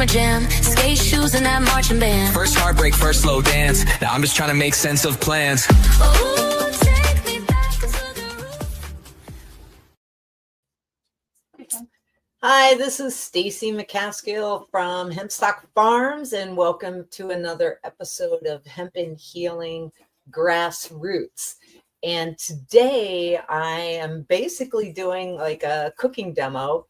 summer jam, skate shoes and that marching band. First heartbreak, first slow dance. Now I'm just trying to make sense of plans. Oh, take me back to the roof. Hi, this is Stacy McCaskill from Hemp Farms, and welcome to another episode of Hemp and Healing Grassroots. And today I am basically doing like a cooking demo.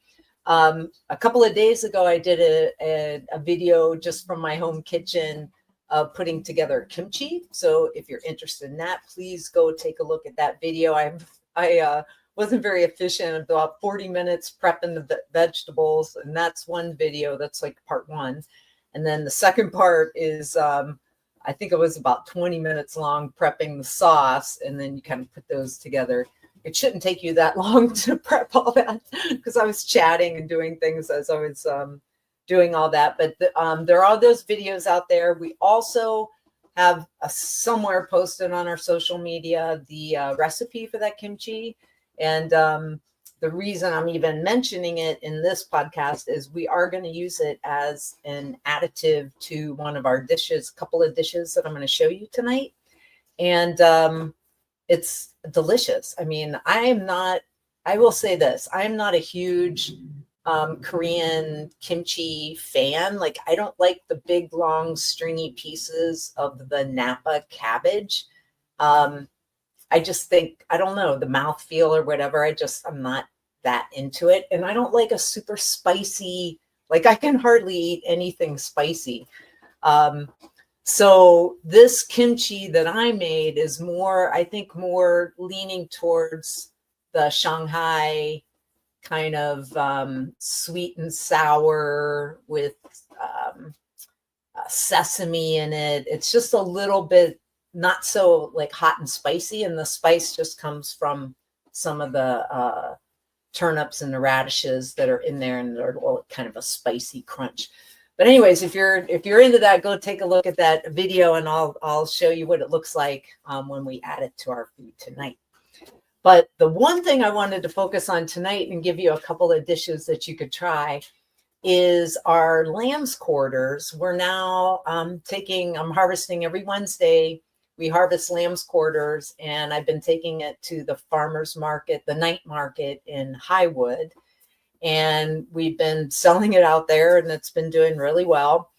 A couple of days ago, I did a video just from my home kitchen of putting together kimchi. So if you're interested in that, please go take a look at that video. I wasn't very efficient, about 40 minutes prepping the vegetables. And that's one video. That's like part one. And then the second part is, I think it was about 20 minutes long prepping the sauce. And then you kind of put those together. It shouldn't take you that long to prep all that because I was chatting and doing things as I was doing all that. But there are those videos out there. We also have somewhere posted on our social media the recipe for that kimchi. And the reason I'm even mentioning it in this podcast is we are going to use it as an additive to one of our dishes, a couple of dishes that I'm going to show you tonight. And it's delicious. I mean, I will say this, I'm not a huge Korean kimchi fan. Like, I don't like the big, long, stringy pieces of the Napa cabbage. I just think, I don't know, the mouthfeel or whatever. I'm not that into it. And I don't like a super spicy, like I can hardly eat anything spicy. So this kimchi that I made is more, I think, more leaning towards the Shanghai kind of sweet and sour with sesame in it. It's just a little bit not so like hot and spicy, and the spice just comes from some of the turnips and the radishes that are in there, and they're kind of a spicy crunch. But anyways, if you're into that, go take a look at that video, and I'll show you what it looks like when we add it to our food tonight. But the one thing I wanted to focus on tonight and give you a couple of dishes that you could try is our lamb's quarters. We're now I'm harvesting every Wednesday. We harvest lamb's quarters, and I've been taking it to the farmer's market, the night market in Highwood. And we've been selling it out there, and it's been doing really well.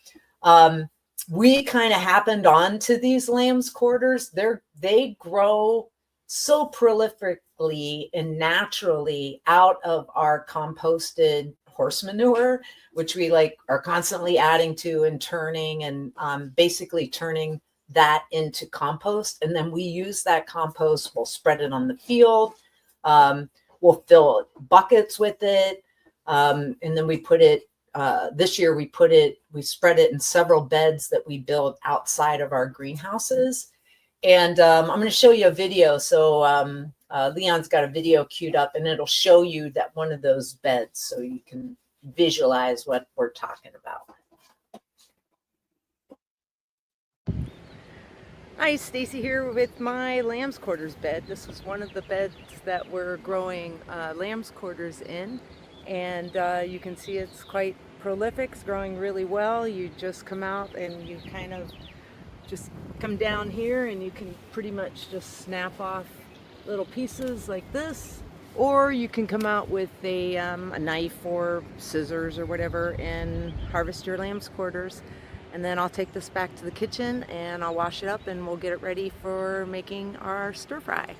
We kind of happened onto these lamb's quarters. They grow so prolifically and naturally out of our composted horse manure, which we are constantly adding to and turning, and basically turning that into compost. And then we use that compost. We'll spread it on the field. We'll fill buckets with it. And then we put it, this year we spread it in several beds that we build outside of our greenhouses. And I'm going to show you a video. So Leon's got a video queued up, and it'll show you that one of those beds so you can visualize what we're talking about. Hi, Stacy here with my lamb's quarters bed. This is one of the beds that we're growing lamb's quarters in. And you can see it's quite prolific. It's growing really well. You just come out and you kind of just come down here, and you can pretty much just snap off little pieces like this, or you can come out with a knife or scissors or whatever and harvest your lamb's quarters. And then I'll take this back to the kitchen and I'll wash it up, and we'll get it ready for making our stir fry.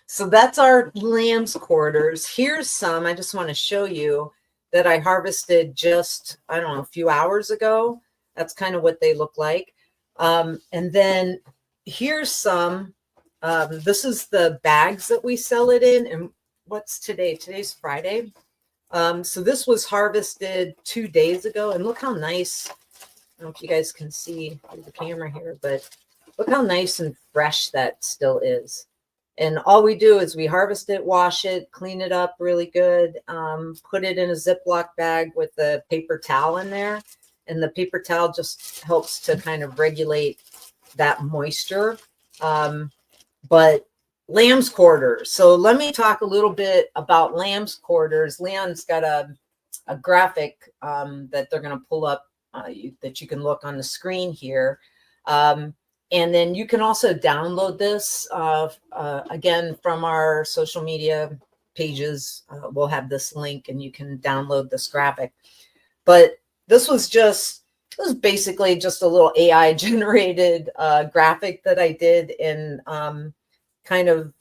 So that's our lamb's quarters. Here's some, I just want to show you that I harvested just, I don't know, a few hours ago. That's kind of what they look like. And then here's some, this is the bags that we sell it in. And what's today? Today's Friday. So this was harvested 2 days ago, and look how nice. I don't know if you guys can see through the camera here, but look how nice and fresh that still is. And all we do is we harvest it, wash it, clean it up really good, put it in a Ziploc bag with a paper towel in there. And the paper towel just helps to kind of regulate that moisture. But lamb's quarters. So let me talk a little bit about lamb's quarters. Leon's got a graphic that they're going to pull up that you can look on the screen here. And then you can also download this again from our social media pages. We'll have this link and you can download this graphic. But this was basically just a little AI generated graphic that I did, and kind of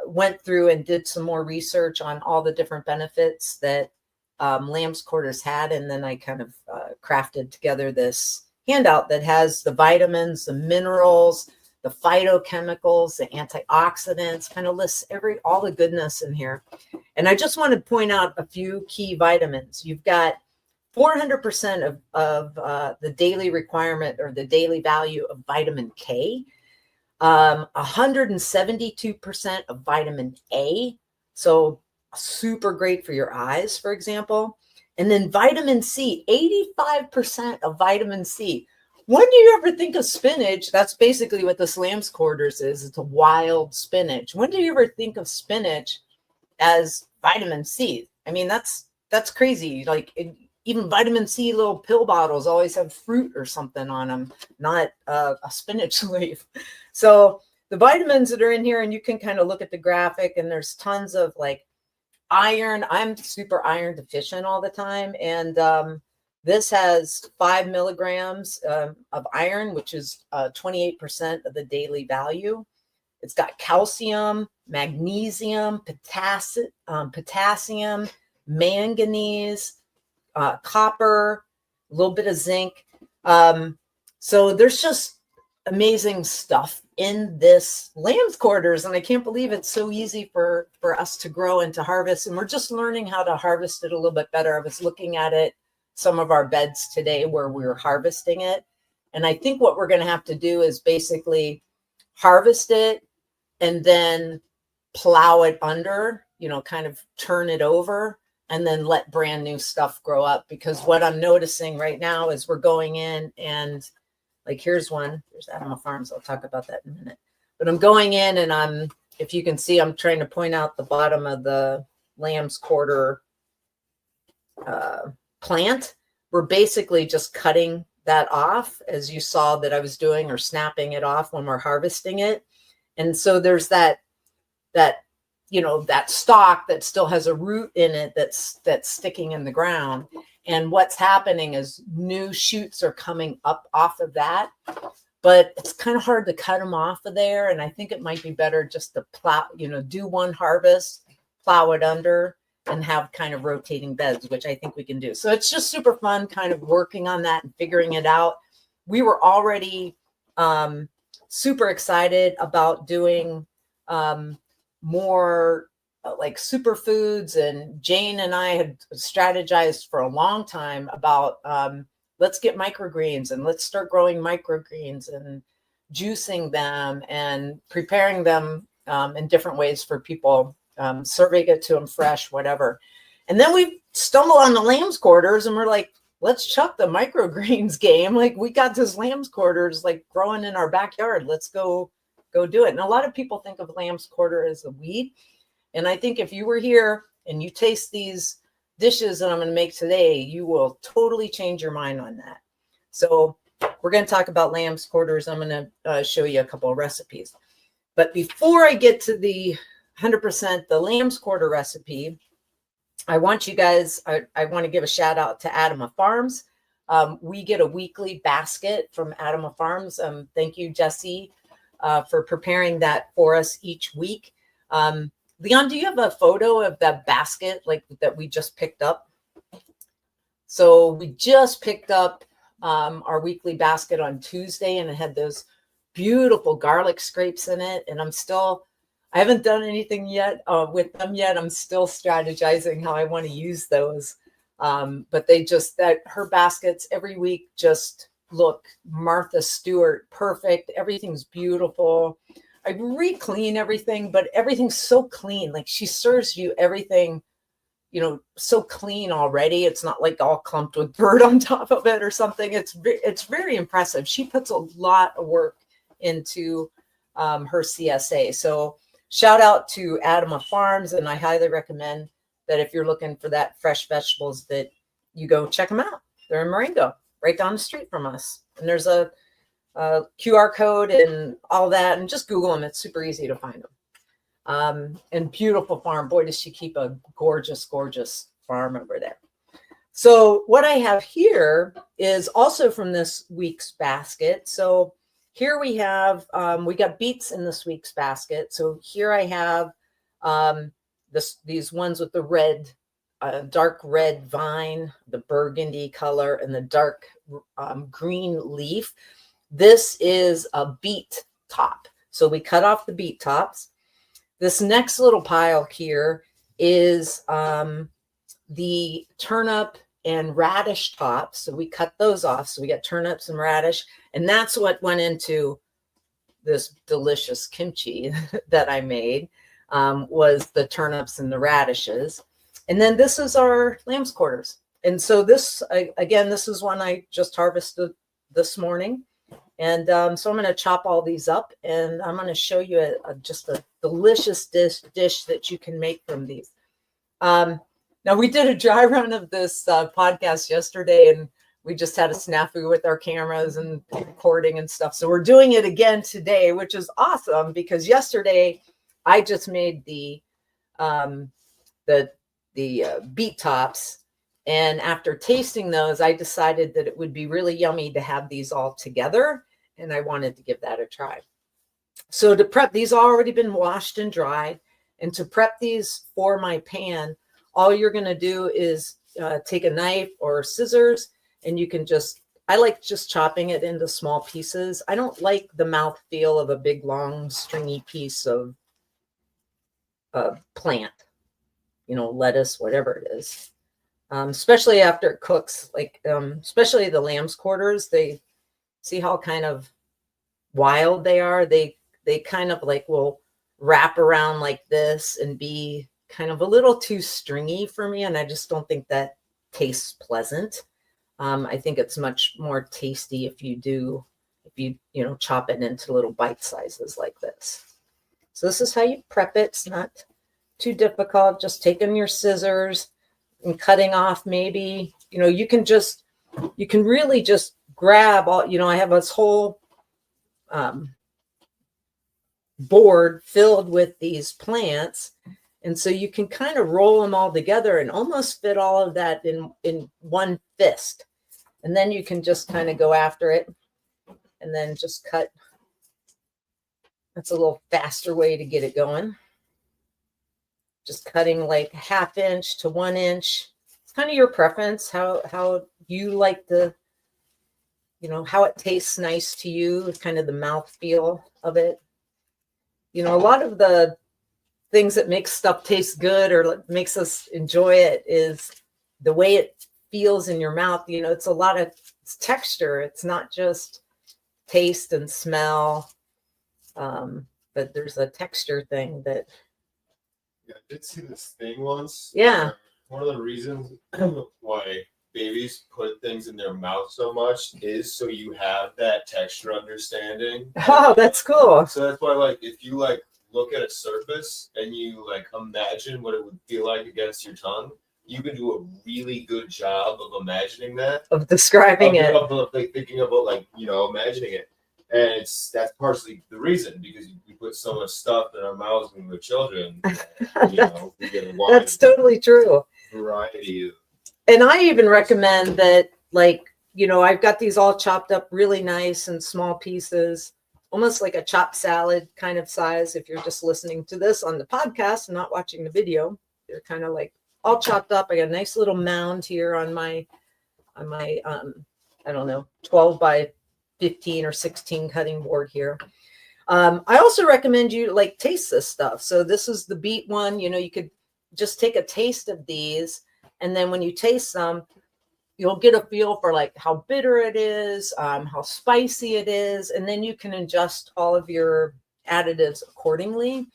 went through and did some more research on all the different benefits that lamb's quarters had. And then I kind of crafted together this handout that has the vitamins, the minerals, the phytochemicals, the antioxidants, kind of lists all the goodness in here. And I just want to point out a few key vitamins. You've got 400% of the daily requirement or the daily value of vitamin K, 172% of vitamin A. So super great for your eyes, for example. And then vitamin C, 85% of vitamin C. When do you ever think of spinach? That's basically what this lamb's quarters is. It's a wild spinach. When do you ever think of spinach as vitamin C? I mean, that's crazy. Like even vitamin C little pill bottles always have fruit or something on them, not a spinach leaf. So the vitamins that are in here, and you can kind of look at the graphic, and there's tons of like iron. I'm super iron deficient all the time. And this has 5 milligrams of iron, which is 28% of the daily value. It's got calcium, magnesium, potassium, manganese, copper, a little bit of zinc. So there's just amazing stuff in this lamb's quarters, and I can't believe it's so easy for us to grow and to harvest. And we're just learning how to harvest it a little bit better. I was looking at it, some of our beds today where we were harvesting it, and I think what we're going to have to do is basically harvest it and then plow it under, kind of turn it over, and then let brand new stuff grow up. Because what I'm noticing right now is we're going in and like, here's one. There's Animal Farms. I'll talk about that in a minute. But I'm going in and if you can see, I'm trying to point out the bottom of the lamb's quarter plant. We're basically just cutting that off, as you saw that I was doing, or snapping it off when we're harvesting it. And so there's that stalk that still has a root in it that's sticking in the ground. And what's happening is new shoots are coming up off of that, but it's kind of hard to cut them off of there. And I think it might be better just to plow, do one harvest, plow it under, and have kind of rotating beds, which I think we can do. So it's just super fun kind of working on that and figuring it out. We were already super excited about doing more like superfoods, and Jane and I had strategized for a long time about let's get microgreens and let's start growing microgreens and juicing them and preparing them in different ways for people, serving it to them fresh, whatever. And then we stumble on the lamb's quarters and we're like, let's chuck the microgreens game. Like, we got this lamb's quarters like growing in our backyard. Let's go do it. And a lot of people think of lamb's quarter as a weed. And I think if you were here and you taste these dishes that I'm going to make today, you will totally change your mind on that. So we're going to talk about lamb's quarters. I'm going to show you a couple of recipes. But before I get to the 100% the lamb's quarter recipe, I want you guys, I want to give a shout out to Adama Farms. We get a weekly basket from Adama Farms. Thank you, Jesse, for preparing that for us each week. Leon, do you have a photo of that basket like that we just picked up? So we just picked up our weekly basket on Tuesday, and it had those beautiful garlic scrapes in it. And I haven't done anything yet with them yet. I'm still strategizing how I want to use those. But her baskets every week just look Martha Stewart perfect. Everything's beautiful. I re-clean everything, but everything's so clean. Like, she serves you everything, so clean already. It's not like all clumped with dirt on top of it or something. It's very impressive. She puts a lot of work into her CSA. So shout out to Adama Farms, and I highly recommend that if you're looking for that fresh vegetables, that you go check them out. They're in Marengo, right down the street from us. And there's a QR code and all that, and just Google them. It's super easy to find them. And beautiful farm. Boy, does she keep a gorgeous, gorgeous farm over there. So what I have here is also from this week's basket. So here we have, we got beets in this week's basket. So here I have these ones with the red, dark red vine, the burgundy color, and the dark green leaf. This is a beet top. So we cut off the beet tops. This next little pile here is the turnip and radish tops. So we cut those off. So we got turnips and radish. And that's what went into this delicious kimchi that I made, was the turnips and the radishes. And then this is our lamb's quarters. And so this, again, this is one I just harvested this morning. And so I'm going to chop all these up, and I'm going to show you just a delicious dish that you can make from these. Now, we did a dry run of this podcast yesterday, and we just had a snafu with our cameras and recording and stuff. So we're doing it again today, which is awesome, because yesterday I just made the beet tops. And after tasting those, I decided that it would be really yummy to have these all together. And I wanted to give that a try. So to prep, these already been washed and dried. And to prep these for my pan, all you're going to do is take a knife or scissors, and you can just, I like just chopping it into small pieces. I don't like the mouth feel of a big, long, stringy piece of plant, lettuce, whatever it is. Especially after it cooks, like especially the lamb's quarters, they see how kind of wild they are. They kind of like will wrap around like this and be kind of a little too stringy for me. And I just don't think that tastes pleasant. I think it's much more tasty if you chop it into little bite sizes like this. So this is how you prep it. It's not too difficult. Just taking your scissors and cutting off, maybe, you can really just grab all, I have this whole board filled with these plants. And so you can kind of roll them all together and almost fit all of that in one fist. And then you can just kind of go after it and then just cut. That's a little faster way to get it going. Just cutting like 1/2 inch to 1 inch. It's kind of your preference, how you like the, how it tastes nice to you, kind of the mouth feel of it. A lot of the things that makes stuff taste good or makes us enjoy it is the way it feels in your mouth. It's a lot of texture. It's not just taste and smell, but there's a texture thing that. Yeah, I did see this thing once. Yeah. One of the reasons why babies put things in their mouth so much is so you have that texture understanding. Oh, that's cool. So that's why, if you look at a surface and you imagine what it would feel like against your tongue, you can do a really good job of imagining that. Of describing it. Of thinking about imagining it. And that's partially the reason, because we put so much stuff in our mouths when we're children. We get a wide That's totally true. variety of. And I even recommend that, I've got these all chopped up really nice in small pieces, almost like a chopped salad kind of size. If you're just listening to this on the podcast and not watching the video, they're kind of all chopped up. I got a nice little mound here on my I don't know, 12 by 15 or 16 cutting board here. I also recommend you taste this stuff. So this is the beet one. You could just take a taste of these, and then when you taste them, you'll get a feel for how bitter it is, how spicy it is, and then you can adjust all of your additives accordingly.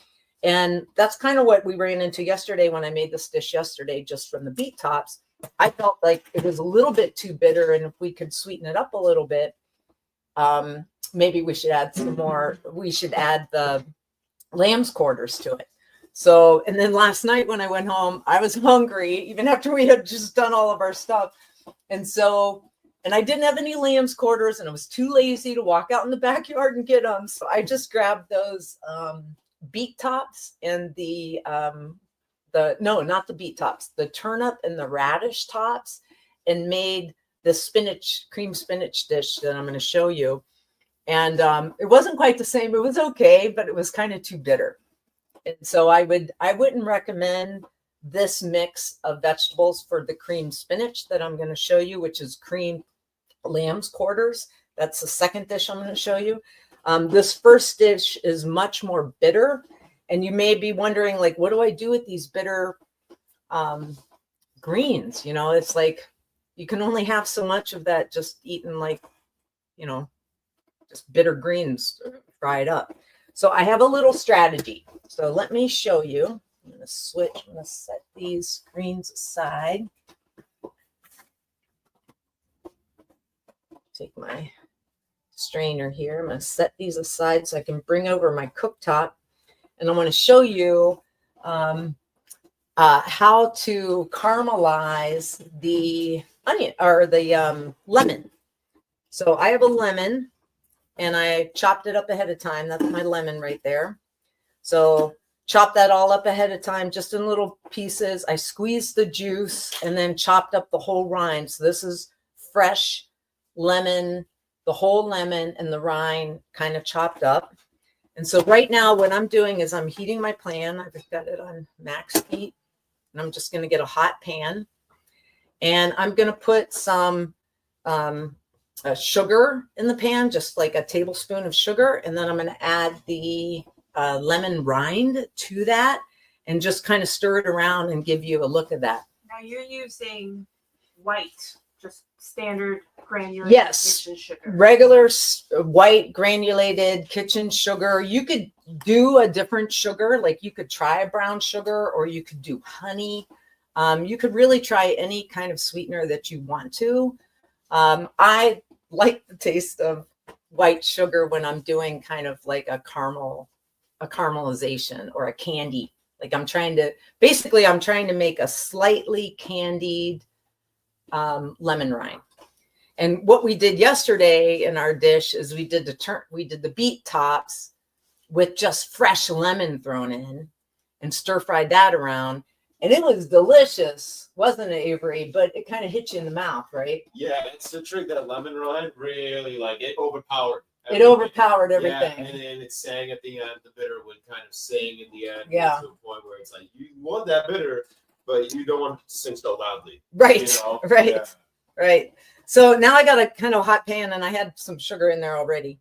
And that's kind of what we ran into yesterday when I made this dish yesterday, just from the beet tops. I felt like it was a little bit too bitter, and if we could sweeten it up a little bit, maybe we should add some more. We should add the lamb's quarters to it. So, and then last night when I went home, I was hungry, even after we had just done all of our stuff. And so, and I didn't have any lamb's quarters, and I was too lazy to walk out in the backyard and get them. So I just grabbed those beet tops and no, not the beet tops, the turnip and the radish tops, and made the spinach, cream spinach dish that I'm going to show you. And it wasn't quite the same. It was okay, but it was kind of too bitter. And so I wouldn't recommend this mix of vegetables for the cream spinach that I'm going to show you, which is cream lamb's quarters. That's the second dish I'm going to show you. This first dish is much more bitter. And you may be wondering, like, what do I do with these bitter greens? You know, it's like you can only have so much of that just eating, like, you know, just bitter greens fried up. So I have a little strategy. So let me show you. I'm going to switch. I'm going to set these greens aside. Take my strainer here. I'm going to set these aside so I can bring over my cooktop. And I want to show you how to caramelize the onion or the lemon. So I have a lemon, and I chopped it up ahead of time. That's my lemon right there. So chop that all up ahead of time, just in little pieces. I squeezed the juice and then chopped up the whole rind. So this is fresh lemon, the whole lemon and the rind kind of chopped up. And so right now what I'm doing is I'm heating my pan. I've got it on max heat, and I'm just going to get a hot pan, and I'm going to put some sugar in the pan, just like a tablespoon of sugar. And then I'm going to add the lemon rind to that and just kind of stir it around and give you a look of that. Now you're using white, just standard granulated Yes, kitchen sugar. regular white granulated kitchen sugar. You could do a different sugar, like you could try a brown sugar, or you could do honey. You could really try any kind of sweetener that you want to. I like the taste of white sugar when I'm doing kind of like a caramelization or a candy. Like I'm trying to make a slightly candied lemon rind. And what we did yesterday in our dish is we did the beet tops with just fresh lemon thrown in and stir fried that around. And it was delicious, wasn't it, Avery? But it kind of hit you in the mouth, right? Yeah, it's the trick. That lemon rind really, like, it overpowered everything. It overpowered everything. Yeah, and then it sang at the end. The bitter would kind of sing in the end. Yeah. To a point where it's like, you want that bitter, but you don't want it to sing so loudly. Right. You know? Right. Yeah. Right. So now I got a kind of hot pan, and I had some sugar in there already.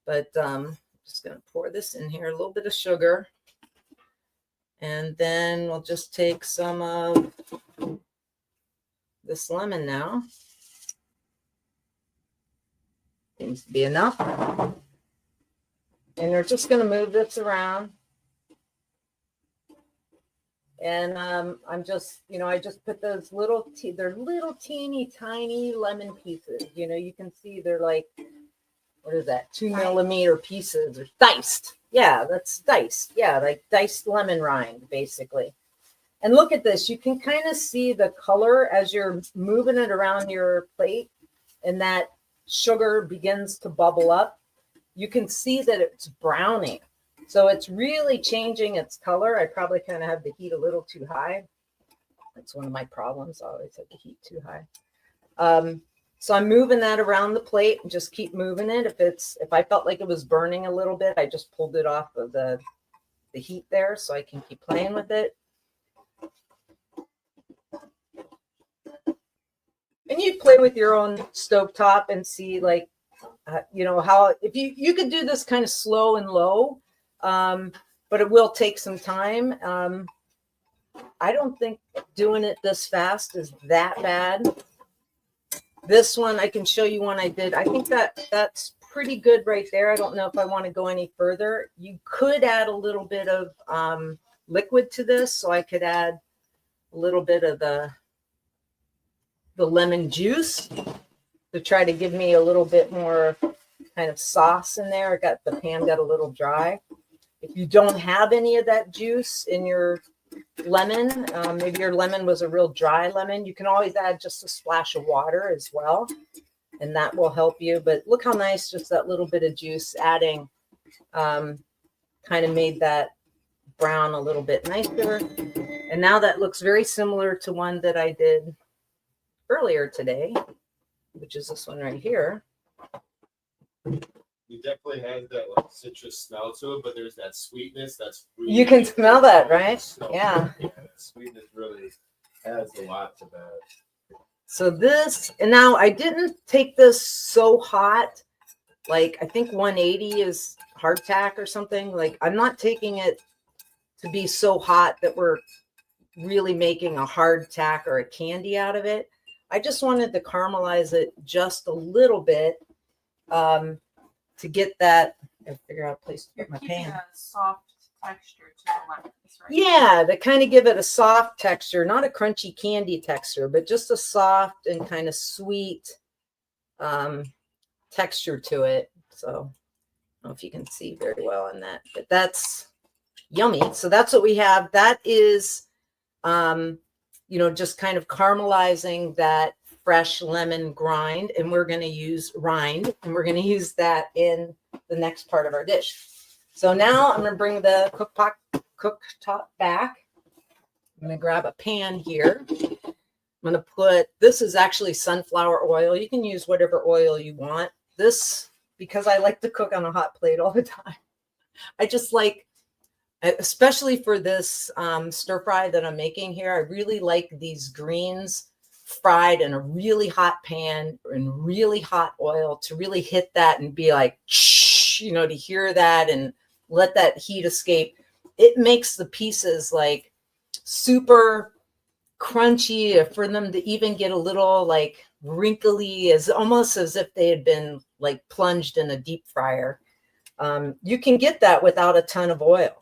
But I'm just going to pour this in here, a little bit of sugar. And then we'll just take some of this lemon now. Seems to be enough. And we're just going to move this around. And I'm just, I just put those they're little teeny tiny lemon pieces. You can see they're like, what is that? 2 millimeter pieces, or diced. Yeah, that's diced. Yeah, like diced lemon rind, basically. And look at this. You can kind of see the color as you're moving it around your plate, and that sugar begins to bubble up. You can see that it's browning. So it's really changing its color. I probably kind of have the heat a little too high. That's one of my problems. I always have the heat too high. So I'm moving that around the plate and just keep moving it. If I felt like it was burning a little bit, I just pulled it off of the heat there so I can keep playing with it. And you play with your own stovetop and see, like, how, if you could do this kind of slow and low, but it will take some time. I don't think doing it this fast is that bad. This one, I can show you one I did. I think that's pretty good right there. I don't know if I want to go any further. You could add a little bit of liquid to this. So I could add a little bit of the lemon juice to try to give me a little bit more kind of sauce in there. The pan got a little dry. if you don't have any of that juice in your lemon, maybe your lemon was a real dry lemon, you can always add just a splash of water as well, and that will help you. But look how nice just that little bit of juice adding kind of made that brown a little bit nicer. And now that looks very similar to one that I did earlier today, which is this one right here. It definitely has that like citrus smell to it, but there's that sweetness that's really You can smell that, right? So, Yeah. that sweetness really adds a lot to that. So this, and now I didn't take this so hot. Like I think 180 is hardtack or something. Like I'm not taking it to be so hot that we're really making a hardtack or a candy out of it. I just wanted to caramelize it just a little bit to get that. I figure out a place to You're put my keeping pan. a soft texture to the lemons, right? Yeah, to kind of give it a soft texture, not a crunchy candy texture, but just a soft and kind of sweet texture to it. So I don't know if you can see very well in that, but that's yummy. So that's what we have. That is, just kind of caramelizing that fresh lemon grind, and we're going to use rind, and we're going to use that in the next part of our dish. So now I'm going to bring the cooktop back. I'm going to grab a pan here. I'm going to put, this is actually sunflower oil. You can use whatever oil you want. This, because I like to cook on a hot plate all the time. I just like, especially for this stir fry that I'm making here, I really like these greens fried in a really hot pan and really hot oil to really hit that and be like, to hear that and let that heat escape. It makes the pieces like super crunchy, for them to even get a little like wrinkly, as almost as if they had been like plunged in a deep fryer. You can get that without a ton of oil,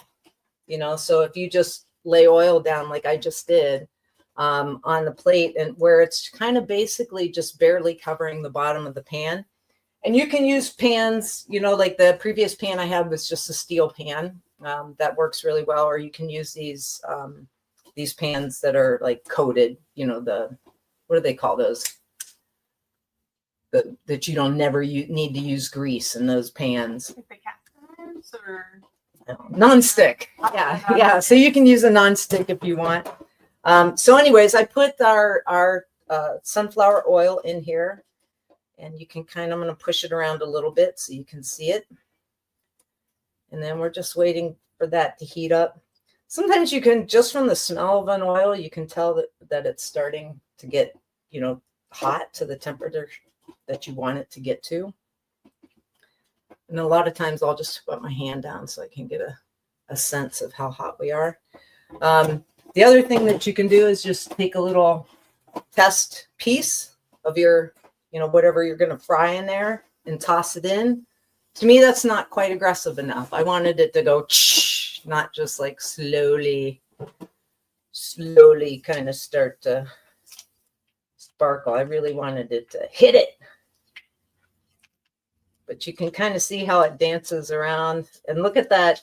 so if you just lay oil down like I just did on the plate, and where it's kind of basically just barely covering the bottom of the pan. And you can use pans, like the previous pan I had was just a steel pan. That works really well. Or you can use these pans that are like coated, what do they call those? That you don't never need to use grease in those pans. Like the cast irons or Non-stick. Yeah. So you can use a non-stick if you want. So anyways, I put our sunflower oil in here, and you can I'm going to push it around a little bit so you can see it. And then we're just waiting for that to heat up. Sometimes you can, just from the smell of an oil, you can tell that it's starting to get, hot to the temperature that you want it to get to. And a lot of times I'll just put my hand down so I can get a sense of how hot we are. The other thing that you can do is just take a little test piece of your, whatever you're going to fry in there and toss it in. To me, that's not quite aggressive enough. I wanted it to go, not just like slowly kind of start to sparkle. I really wanted it to hit it. But you can kind of see how it dances around. And look at that.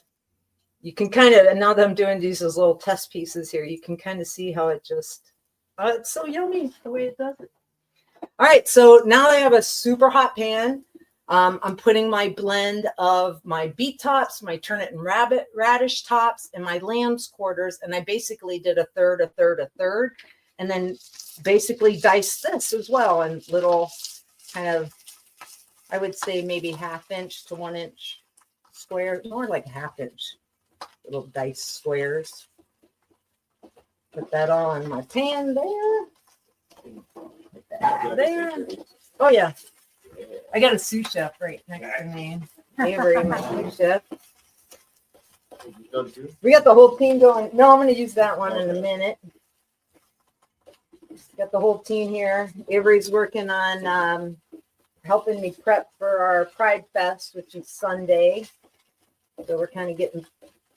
You can kind of, and now that I'm doing these little test pieces here, you can kind of see how it just, it's so yummy the way it does it. All right, so now I have a super hot pan. I'm putting my blend of my beet tops, my turnip and radish tops, and my lamb's quarters. And I basically did a third, and then basically diced this as well in little kind of, I would say maybe 1/2 inch to 1 inch squares, more like 1/2 inch little diced squares. Put that all in my pan there. Put that there. Oh yeah, I got a sous chef right next to me. Avery, my sous chef. We got the whole team going. No, I'm going to use that one in a minute. Got the whole team here. Avery's working on helping me prep for our Pride Fest, which is Sunday. So we're kind of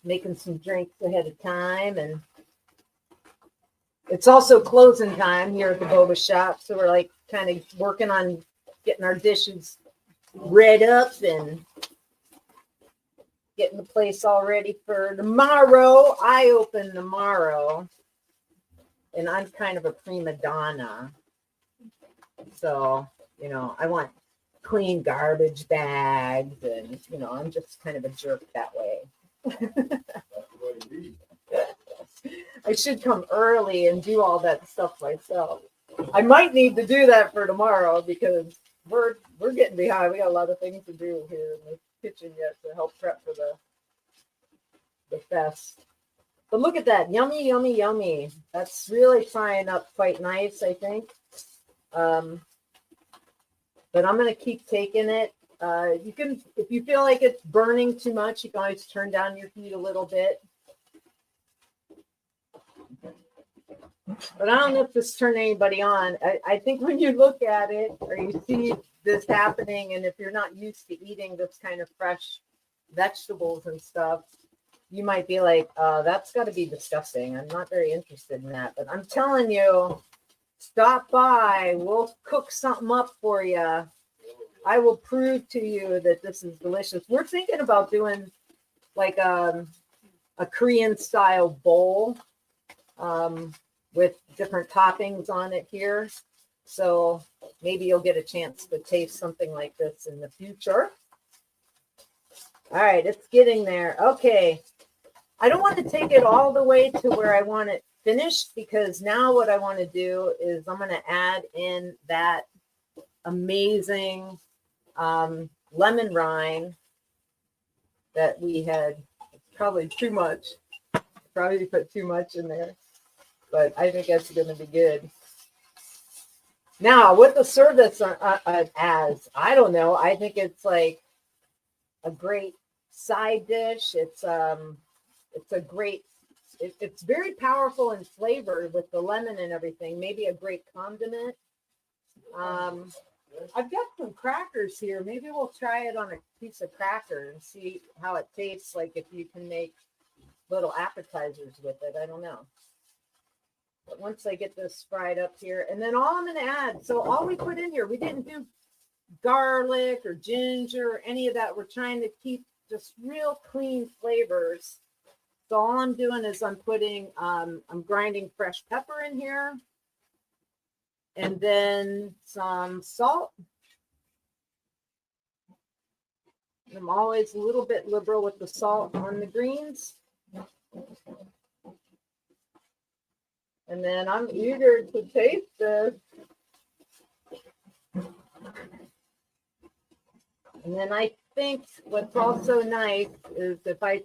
making some drinks ahead of time, and it's also closing time here at the boba shop. So we're like kind of working on getting our dishes read up and getting the place all ready for tomorrow. I open tomorrow, and I'm kind of a prima donna. So, I want clean garbage bags, and, I'm just kind of a jerk that way. I should come early and do all that stuff myself. I might need to do that for tomorrow because we're getting behind. We got a lot of things to do here in the kitchen yet to help prep for the fest. But look at that. Yummy, yummy, yummy. That's really frying up quite nice, I think. But I'm going to keep taking it. You can, if you feel like it's burning too much, you can always turn down your heat a little bit. But I don't know if this turned anybody on. I think when you look at it or you see this happening, and if you're not used to eating this kind of fresh vegetables and stuff, you might be like, that's got to be disgusting. I'm not very interested in that. But I'm telling you, stop by. We'll cook something up for you. I will prove to you that this is delicious. We're thinking about doing like a Korean style bowl with different toppings on it here. So maybe you'll get a chance to taste something like this in the future. All right, it's getting there. Okay. I don't want to take it all the way to where I want it finished, because now what I want to do is I'm going to add in that amazing lemon rind that we had. Probably too much. Probably put too much in there, but I think that's going to be good. Now, what to serve this as? I don't know. I think it's like a great side dish. It's a great. It's very powerful in flavor with the lemon and everything. Maybe a great condiment. I've got some crackers here. Maybe we'll try it on a piece of cracker and see how it tastes like, if you can make little appetizers with it. I don't know. But once I get this fried up here, and then all I'm going to add, so all we put in here, we didn't do garlic or ginger or any of that. We're trying to keep just real clean flavors. So all I'm doing is I'm putting, I'm grinding fresh pepper in here. And then some salt. I'm always a little bit liberal with the salt on the greens. And then I'm eager to taste this. And then I think what's also nice is if I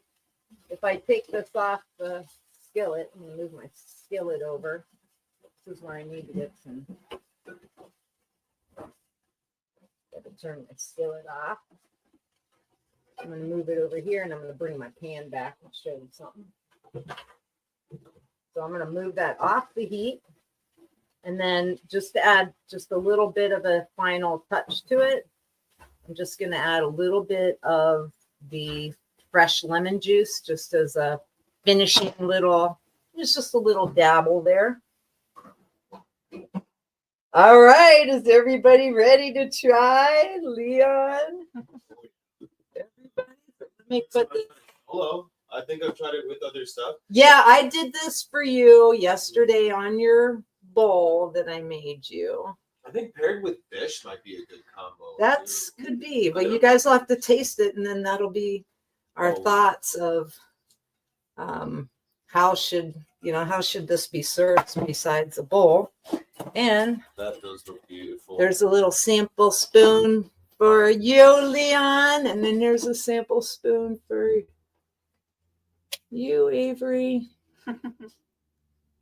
take this off the skillet, I'm going to move my skillet over. This is where I need to get some. Got to turn my skillet off. I'm going to move it over here, and I'm going to bring my pan back and show you something. So I'm going to move that off the heat, and then just to add just a little bit of a final touch to it, I'm just going to add a little bit of the fresh lemon juice, just as a finishing little. It's just a little dabble there. All right, is everybody ready to try, Leon? Everybody, let me put this. Hello. I think I've tried it with other stuff. Yeah, I did this for you yesterday on your bowl that I made you. I think paired with fish might be a good combo. That's could be, but you guys will have to taste it, and then that'll be our thoughts of how should this be served besides a bowl. And that does look beautiful. There's a little sample spoon for you, Leon, and then there's a sample spoon for you, Avery.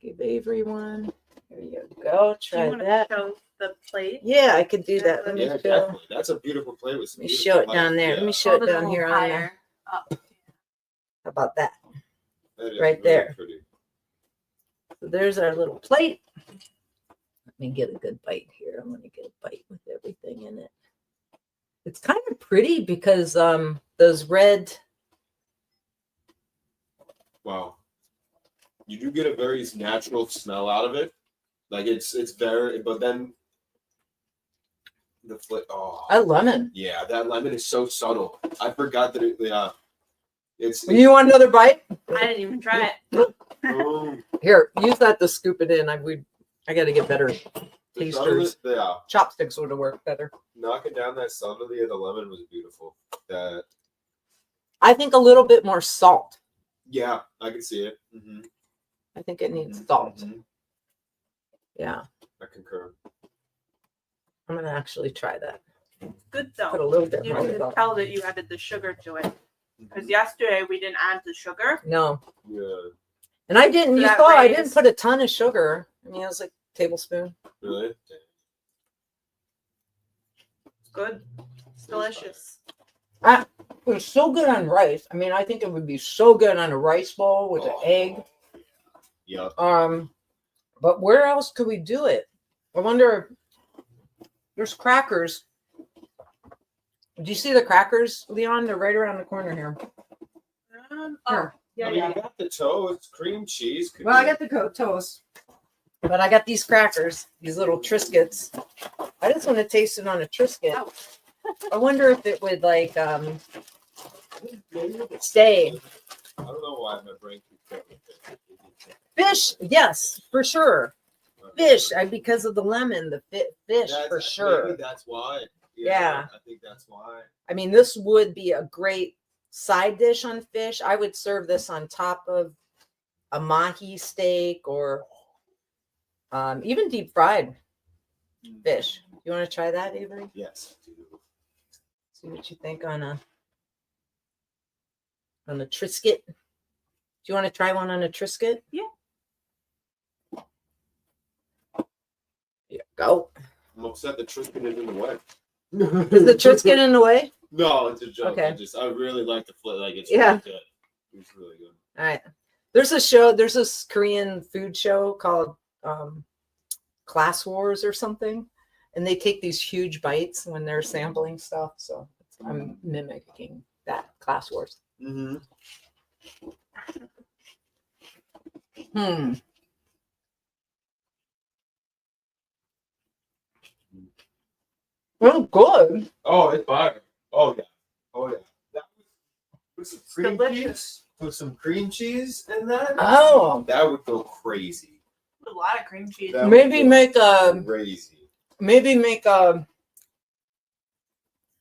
Give Avery one. There you go. Try that. Show the plate. Yeah, I could do that. Let me Yeah, show. definitely. That's a beautiful plate with some. Let me show it down there. Let me show it down here on there. Up. How about that? That is Right really there. pretty. So there's our little plate. Let me get a good bite here. I'm going to get a bite with everything in it. It's kind of pretty because those red. Wow. You do get a very natural smell out of it. Like it's very, but then the flavor. Oh, I lemon. yeah, that lemon is so subtle. I forgot that it. Yeah, It's You want another bite? I didn't even try it. Here, use that to scoop it in. I got to get better the tasters. yeah, Chopsticks would have worked better. knocking down that subtlety of the lemon was beautiful. That I think a little bit more salt. yeah, I can see it. I think it needs salt. Mhm. Yeah, I concur. I'm gonna actually try that. Good Put a though. little bit You more can salt. tell that you added the sugar to it. Because yesterday we didn't add the sugar. No, Yeah, and I didn't. So You that saw I didn't raised- put a ton of sugar. I mean, it was like a tablespoon. really. It's good. It's delicious. It was so good on rice. I mean, I think it would be so good on a rice bowl with an egg. Yeah. But where else could we do it? I wonder. There's crackers. Do you see the crackers, Leon? They're right around the corner here. Oh, Here. yeah, I mean, yeah. you got the toast, cream cheese. Could Well, I be- got the toast, but I got these crackers, these little Triscuits. I just want to taste it on a Triscuit. Oh. I wonder if it would like stay. I don't know why my brain keeps going. Fish, yes, for sure. Fish, because of the lemon, the fish That's- for sure. Maybe that's why. Yeah. I think that's why. I mean, this would be a great side dish on fish. I would serve this on top of a mahi steak or even deep fried fish. You want to try that, Avery? Yes. See what you think on a Triscuit. Do you want to try one on a Triscuit? Yeah. Yeah, go. I'm upset the Triscuit is in the way. Is the Triscuit in the way? No, it's a joke. Okay. I really like the flip. Like it's Yeah. really good. It's really good. All right. There's this Korean food show called Class Wars or something. And they take these huge bites when they're sampling stuff. So I'm mimicking that Class Wars. Mm-hmm. Oh, good. Oh, it's fire. Oh yeah. Oh yeah. That was, with some cream delicious. cheese. With some cream cheese in that. Oh, That would go crazy. A lot of cream cheese. That would maybe go make a crazy.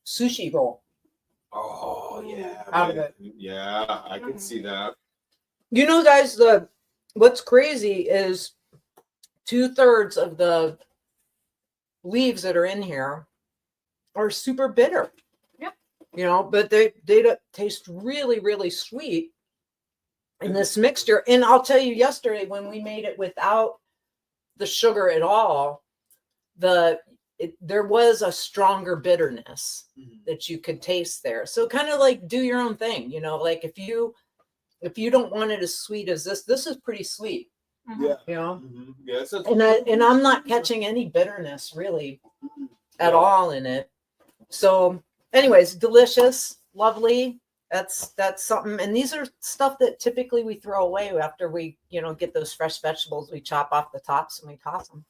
sushi roll. Oh yeah. Out of man. it. Yeah, I can see that. You know, guys, what's crazy is 2/3 of the leaves that are in here are super bitter. Yep. You know, but they don't taste really, really sweet in this mixture. And I'll tell you, yesterday when we made it without the sugar at all, there was a stronger bitterness that you could taste there. So kind of like do your own thing, you know, like if you don't want it as sweet as this is pretty sweet, Yeah. you know. Mm-hmm. Yeah. It's a, And I'm not catching any bitterness really at all in it. So anyways, delicious, lovely. That's something. And these are stuff that typically we throw away after we, get those fresh vegetables. We chop off the tops and we toss them.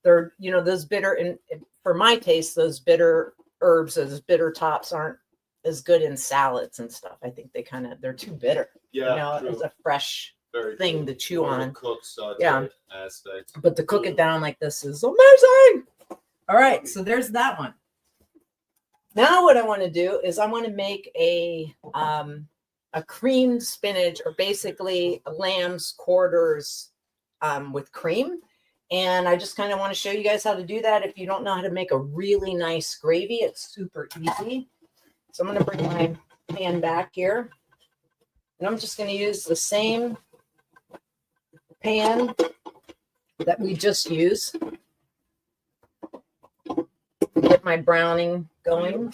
They're, those bitter, and for my taste, those bitter herbs, those bitter tops aren't as good in salads and stuff. I think they're too bitter, yeah. as a fresh Very thing true. to chew More of a on. cooked saute Yeah. aspect. But to cook it down like this is amazing. All right, so there's that one. Now what I want to do is I want to make a creamed spinach, or basically lamb's quarters with cream. And I just kind of want to show you guys how to do that. If you don't know how to make a really nice gravy, it's super easy. So I'm going to bring my pan back here. And I'm just going to use the same pan that we just used. Get my browning going.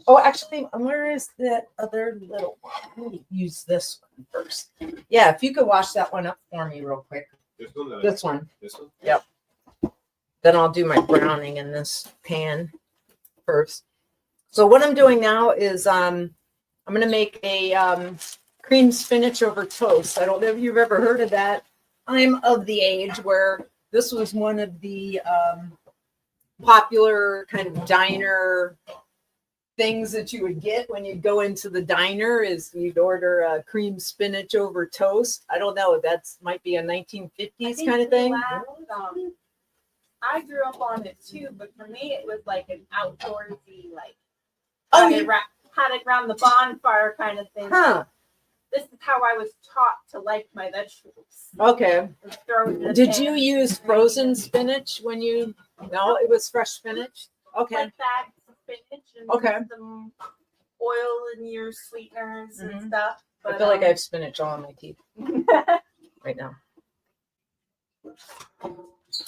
Oh, actually, where is that other little one? Let me use this one first. Yeah, if you could wash that one up for me real quick. This one. This one. This one. Yep. Then I'll do my browning in this pan first. So what I'm doing now is I'm going to make a creamed spinach over toast. I don't know if you've ever heard of that. I'm of the age where this was one of the popular kind of diner things that you would get when you go into the diner is you'd order a cream spinach over toast. I don't know. That's might be a 1950s kind of thing. I grew up on it too, but for me, it was like an outdoorsy, like Oh, had it around the bonfire kind of thing. Huh. This is how I was taught to like my vegetables. Okay. Throw it in a Did pan. you use frozen spinach when you? No, it was fresh spinach. Okay. Like that, spinach and Okay. some oil in your sweeteners Mhm. and stuff. But, I feel like I have spinach all on my teeth right now.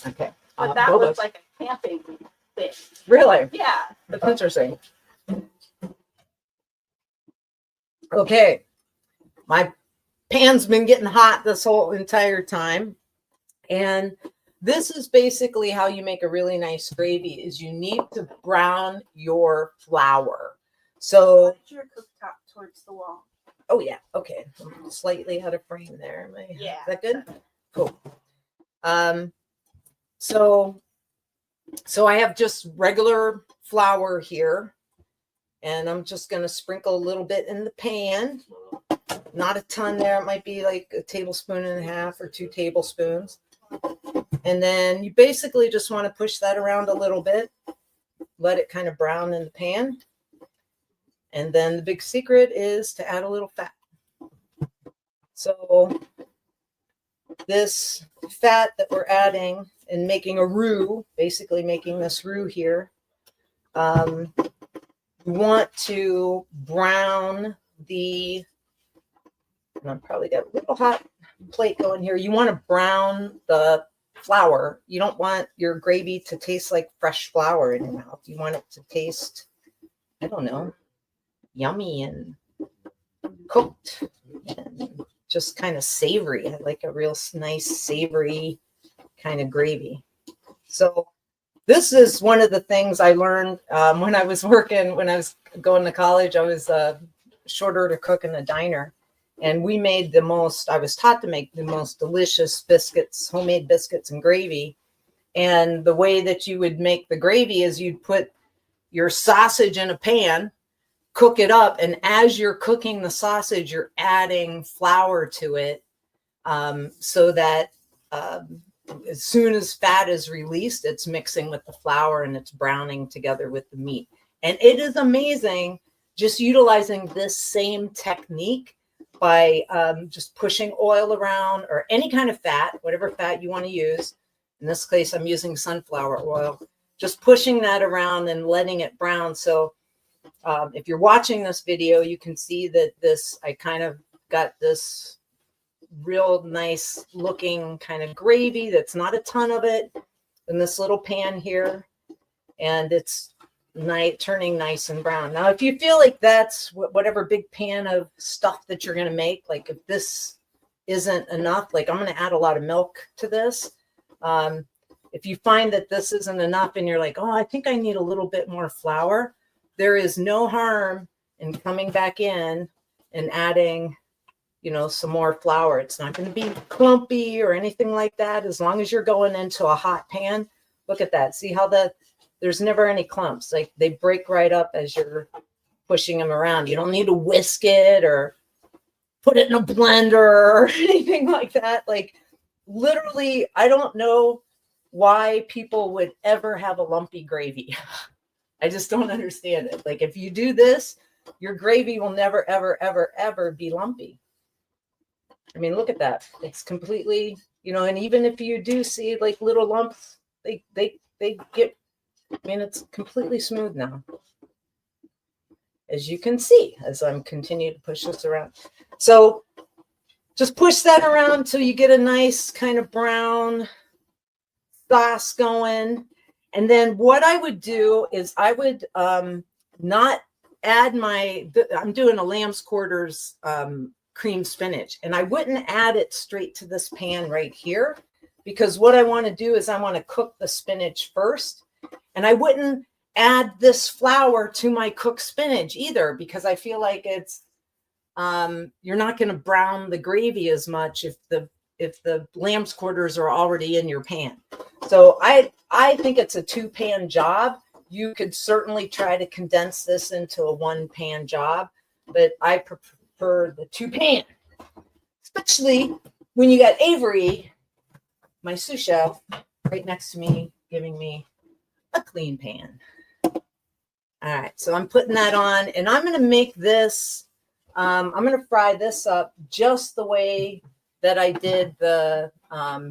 Okay. but that was like a camping thing. Really? Yeah. That's interesting. Okay. My pan's been getting hot this whole entire time. And this is basically how you make a really nice gravy is you need to brown your flour. So, Put your cooktop towards the wall. oh yeah, okay. I'm slightly out of frame there. Yeah. Is that good? Cool. So I have just regular flour here, and I'm just going to sprinkle a little bit in the pan. Not a ton there. It might be like a tablespoon and a half or 2 tablespoons. And then you basically just want to push that around a little bit. Let it kind of brown in the pan. And then the big secret is to add a little fat. So this fat that we're adding and making a roux, basically making this roux here, we want to brown the, and I've probably got a little hot plate going here. You want to brown the flour. You don't want your gravy to taste like fresh flour in your mouth. You want it to taste, I don't know, yummy and cooked and just kind of savory. I like a real nice savory kind of gravy. So this is one of the things I learned when I was going to college. I was short order cook in a diner, and we made I was taught to make the most delicious biscuits, homemade biscuits and gravy. And the way that you would make the gravy is you'd put your sausage in a pan, cook it up, and as you're cooking the sausage, you're adding flour to it, so that as soon as fat is released, it's mixing with the flour and it's browning together with the meat. And it is amazing just utilizing this same technique by just pushing oil around or any kind of fat, whatever fat you want to use. In this case, I'm using sunflower oil, just pushing that around and letting it brown. So if you're watching this video, you can see that I kind of got this real nice looking kind of gravy that's not a ton of it in this little pan here. And it's turning nice and brown. Now, if you feel like that's whatever big pan of stuff that you're going to make, like if this isn't enough, like I'm going to add a lot of milk to this. If you find that this isn't enough and you're like, oh, I think I need a little bit more flour, there is no harm in coming back in and adding, some more flour. It's not going to be clumpy or anything like that. As long as you're going into a hot pan, look at that. See how there's never any clumps. Like they break right up as you're pushing them around. You don't need to whisk it or put it in a blender or anything like that. Like literally, I don't know why people would ever have a lumpy gravy. I just don't understand it. Like if you do this, your gravy will never, ever, ever, ever be lumpy. I mean, look at that. It's completely, and even if you do see like little lumps, they get, it's completely smooth now. As you can see, as I'm continuing to push this around. So just push that around till you get a nice kind of brown sauce going. And then what I would do is I would not add I'm doing a lamb's quarters cream spinach, and I wouldn't add it straight to this pan right here, because what I want to do is I want to cook the spinach first, and I wouldn't add this flour to my cooked spinach either, because I feel like it's you're not going to brown the gravy as much if the lamb's quarters are already in your pan. So I think it's a 2-pan job. You could certainly try to condense this into a 1-pan job, but I prefer the 2-pan, especially when you got Avery, my sous chef, right next to me, giving me a clean pan. All right, so I'm putting that on, and I'm going to make this, I'm going to fry this up just the way that I did the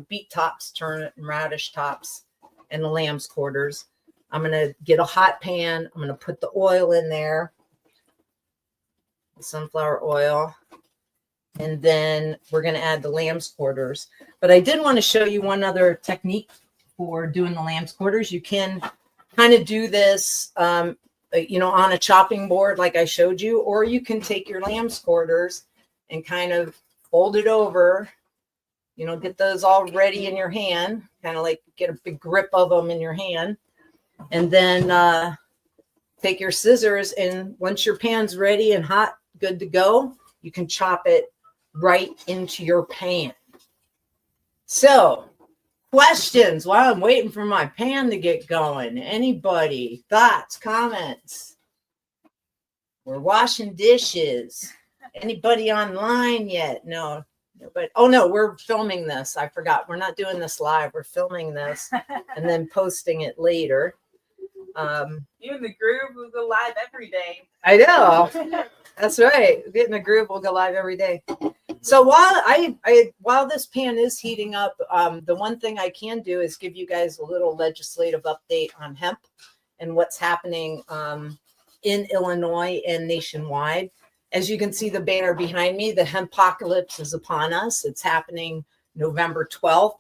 beet tops, turnip and radish tops, and the lamb's quarters. I'm going to get a hot pan. I'm going to put the oil in there, sunflower oil, and then we're going to add the lamb's quarters. But I did want to show you one other technique for doing the lamb's quarters. You can kind of do this, on a chopping board like I showed you, or you can take your lamb's quarters and kind of fold it over, get those all ready in your hand, kind of like get a big grip of them in your hand. And then take your scissors, and once your pan's ready and hot, good to go, you can chop it right into your pan. So, questions while I'm waiting for my pan to get going. Anybody? Thoughts, comments? We're washing dishes. Anybody online yet? No. But oh no, we're filming this. I forgot. We're not doing this live. We're filming this and then posting it later. You in the groove will go live every day. I know. That's right. Getting a groove, we'll go live every day. So while this pan is heating up, the one thing I can do is give you guys a little legislative update on hemp and what's happening in Illinois and nationwide. As you can see the banner behind me, the hempocalypse is upon us. It's happening November 12th.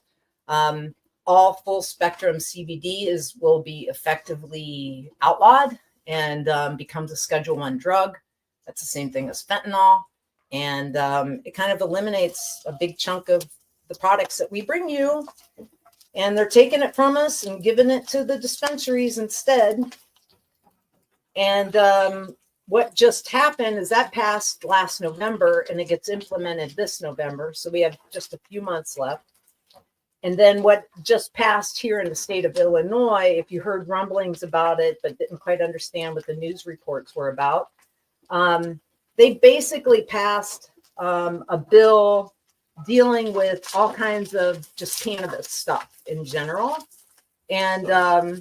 All full spectrum CBD will be effectively outlawed and becomes a Schedule I drug. That's the same thing as fentanyl. And it kind of eliminates a big chunk of the products that we bring you. And they're taking it from us and giving it to the dispensaries instead. And what just happened is that passed last November and it gets implemented this November. So we have just a few months left. And then what just passed here in the state of Illinois, if you heard rumblings about it, but didn't quite understand what the news reports were about, they basically passed a bill dealing with all kinds of just cannabis stuff in general. And I'm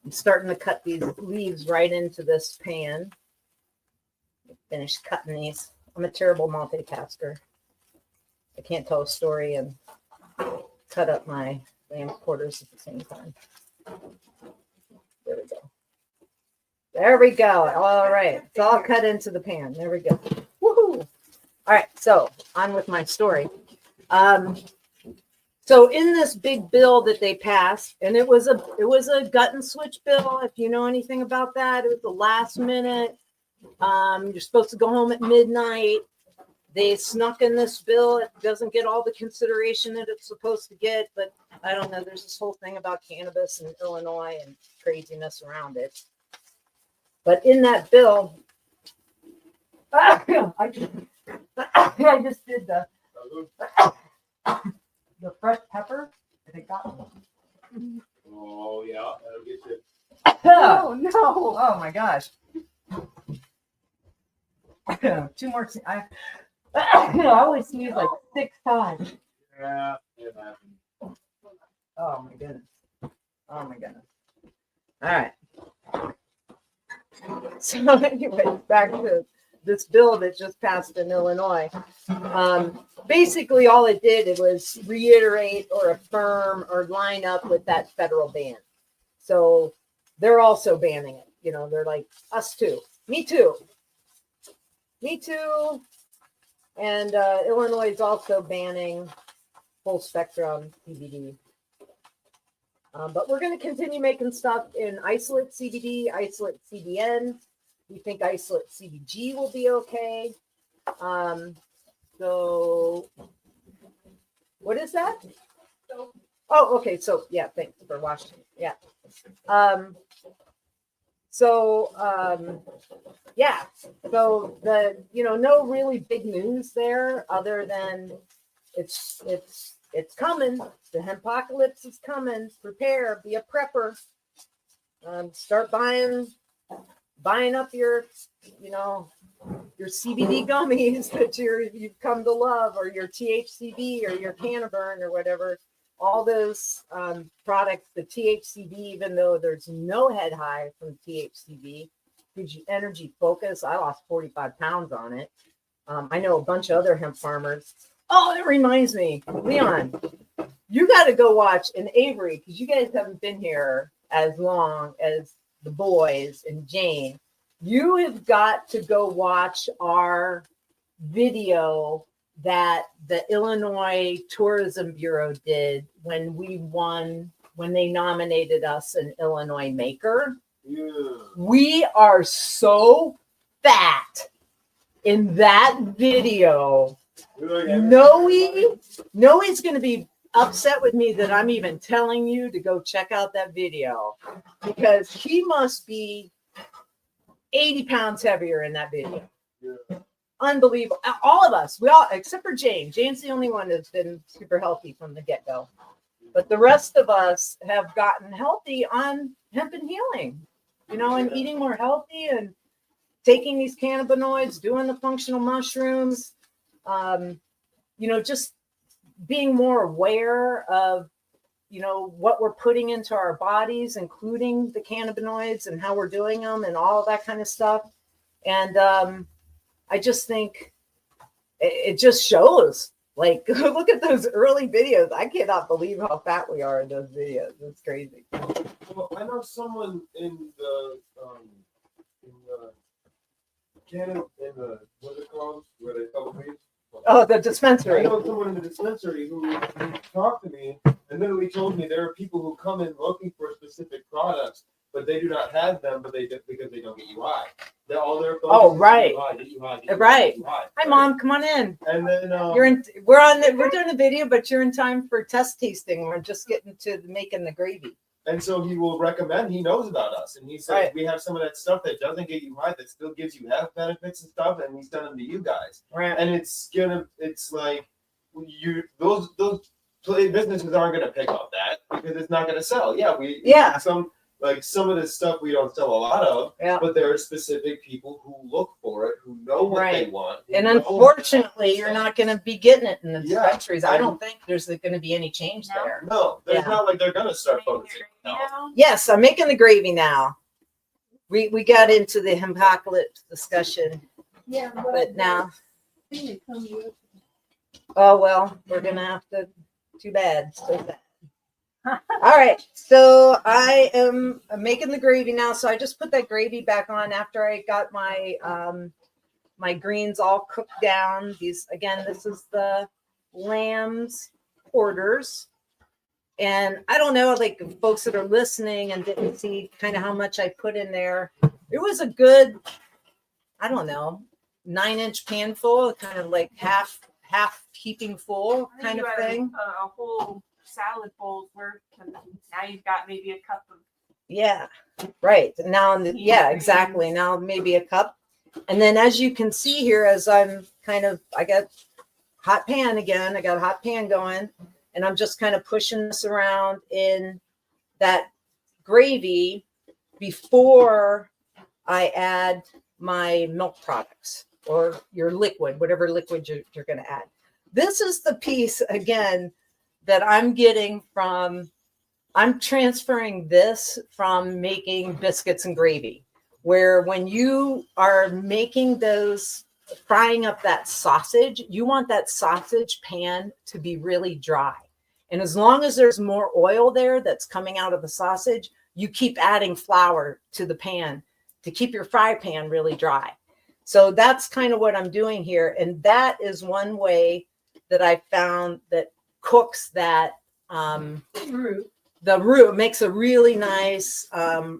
starting to cut these leaves right into this pan. Finish cutting these. I'm a terrible multitasker. I can't tell a story and cut up my lamb quarters at the same time. There we go. There we go. All right. It's all cut into the pan. There we go. Woohoo. All right. So on with my story. So in this big bill that they passed, and it was a gut and switch bill. If you know anything about that, it was the last minute. You're supposed to go home at midnight. They snuck in this bill. It doesn't get all the consideration that it's supposed to get, but I don't know. There's this whole thing about cannabis in Illinois and craziness around it. But in that bill, I just did the fresh pepper. They got me. Oh yeah, that'll get you. Oh no! Oh my gosh! 2 more. I always sneeze like 6 times. Yeah, it happens. Oh my goodness. Oh my goodness. All right. So anyway, back to this bill that just passed in Illinois. Basically all it did, it was reiterate or affirm or line up with that federal ban. So they're also banning it. They're like, us too. Me too. Me too. And Illinois is also banning full spectrum CBD. But we're going to continue making stuff in isolate CBD, isolate CBN. We think isolate CBG will be okay. So what is that? Oh, okay. So yeah, thanks for watching. Yeah. Yeah. So no really big news there other than it's coming. The hempocalypse is coming. Prepare, be a prepper. start buying up your, your CBD gummies that you've come to love, or your THCV or your Cannaburn or whatever. All those products, the THCV, even though there's no head high from THCV, gives you energy, focus. I lost 45 pounds on it. I know a bunch of other hemp farmers. Oh, that reminds me, Leon, you got to go watch, and Avery, because you guys haven't been here as long as the boys and Jane. You have got to go watch our video that the Illinois Tourism Bureau did when they nominated us an Illinois Maker. Yeah. We are so fat in that video. Noe's going to be upset with me that I'm even telling you to go check out that video, because he must be 80 pounds heavier in that video. Yeah. Unbelievable. All of us, we all, except for Jane. Jane's the only one that's been super healthy from the get-go. But the rest of us have gotten healthy on hemp and healing, and eating more healthy and taking these cannabinoids, doing the functional mushrooms, just being more aware of, what we're putting into our bodies, including the cannabinoids and how we're doing them and all of that kind of stuff. And I just think it just shows, like, look at those early videos. I cannot believe how fat we are in those videos. It's crazy. Well, I know someone in the Canada, what's it called, where they sell weed? Oh, the I dispensary. know someone in the dispensary who talked to me and literally told me there are people who come in looking for specific products, but they do not have them, because they don't get you high. They're all their focus. Oh, right. Get you high. Right. Hi, Mom. Come on in. And then We're doing the video, but you're in time for test tasting. We're just getting to making the gravy. And so he will recommend, he knows about us. And he said, Right. we have some of that stuff that doesn't get you high, that still gives you health benefits and stuff. And he's done them to you guys. Right. And it's like those businesses aren't going to pick up that, because it's not going to sell. Yeah. Some of this stuff we don't sell a lot of, but there are specific people who look for it, who know what they want. And unfortunately, you're not going to be getting it in the dispensaries. I don't think there's going to be any change there. No, there's not like they're going to start focusing. No. Yes, I'm making the gravy now. We got into the Hempacalypse discussion. Yeah, But now, oh, well, we're going to have to, too bad. So bad. All right, so I am making the gravy now. So I just put that gravy back on after I got my my greens all cooked down. This is the lamb's quarters. And I don't know, like, folks that are listening and didn't see kind of how much I put in there. It was a good, I don't know, 9-inch pan full, kind of like half heaping full kind of thing. A whole salad bowl's worth, and now you've got maybe a cup of. Yeah, right. Now, exactly. Now maybe a cup. And then, as you can see here, as I got hot pan again. I got a hot pan going, and I'm just kind of pushing this around in that gravy before I add my milk products or your liquid, whatever liquid you're going to add. This is the piece, again, that I'm getting from, I'm transferring this from making biscuits and gravy, where when you are making those, frying up that sausage, you want that sausage pan to be really dry. And as long as there's more oil there that's coming out of the sausage, you keep adding flour to the pan to keep your fry pan really dry. So that's kind of what I'm doing here. And that is one way that I found that cooks that roux. The roux makes a really nice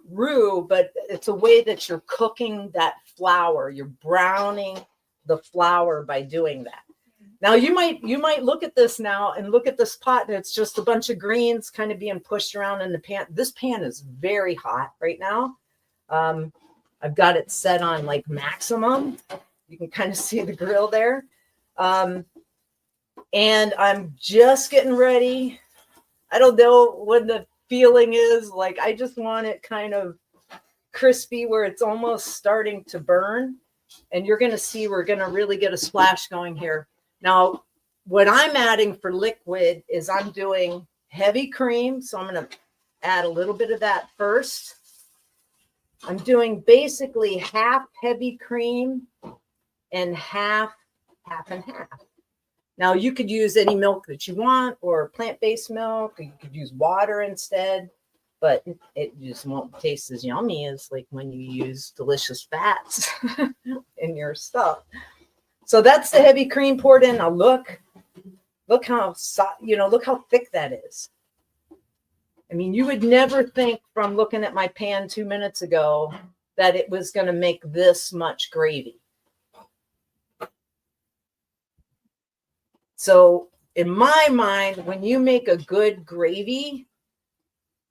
roux, but it's a way that you're cooking that flour. You're browning the flour by doing that. Now you might look at this now and look at this pot, and it's just a bunch of greens kind of being pushed around in the pan. This pan is very hot right now. I've got it set on like maximum. You can kind of see the grill there. And I'm just getting ready. I don't know when the feeling is. Like, I just want it kind of crispy where it's almost starting to burn. And you're going to see we're going to really get a splash going here. Now, what I'm adding for liquid is I'm doing heavy cream. So I'm going to add a little bit of that first. I'm doing basically half heavy cream and half and half. Now, you could use any milk that you want or plant-based milk, or you could use water instead, but it just won't taste as yummy as like when you use delicious fats in your stuff. So that's the heavy cream poured in. Now look how look how thick that is. I mean, you would never think from looking at my pan 2 minutes ago that it was going to make this much gravy. So in my mind, when you make a good gravy,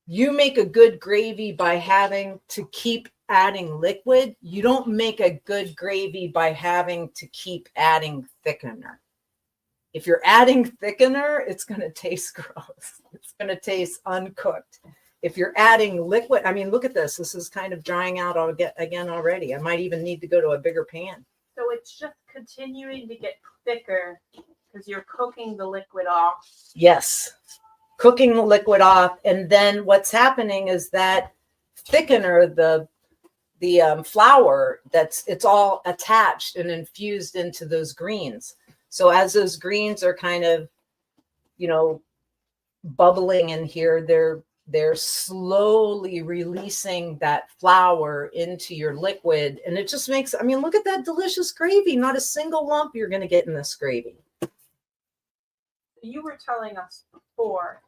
you make a good gravy by having to keep adding liquid. You don't make a good gravy by having to keep adding thickener. If you're adding thickener, it's going to taste gross. It's going to taste uncooked. If you're adding liquid, I mean, look at this. This is kind of drying out again already. I might even need to go to a bigger pan. So it's just continuing to get thicker because you're cooking the liquid off. Yes, cooking the liquid off. And then what's happening is that thickener, the flour, it's all attached and infused into those greens. So as those greens are kind of, bubbling in here, they're slowly releasing that flour into your liquid. And it just makes, I mean, look at that delicious gravy. Not a single lump you're going to get in this gravy. You were telling us before,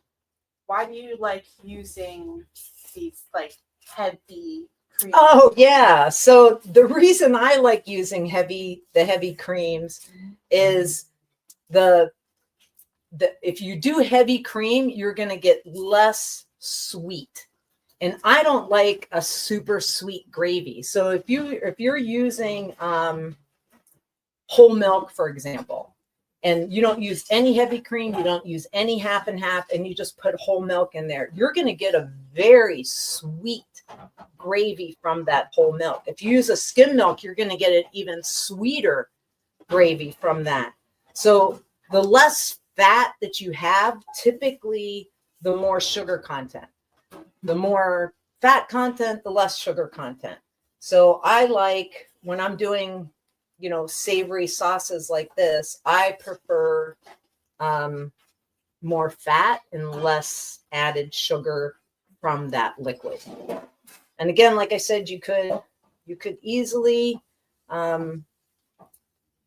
why do you like using these like heavy creams? Oh yeah. So the reason I like using the heavy creams is if you do heavy cream, you're going to get less sweet. And I don't like a super sweet gravy. So if you're using whole milk, for example, and you don't use any heavy cream, you don't use any half and half, and you just put whole milk in there, you're going to get a very sweet gravy from that whole milk. If you use a skim milk, you're going to get an even sweeter gravy from that. So the less fat that you have, typically the more sugar content. The more fat content, the less sugar content. So I like, when I'm doing savory sauces like this, I prefer more fat and less added sugar from that liquid. And again, like I said, you could easily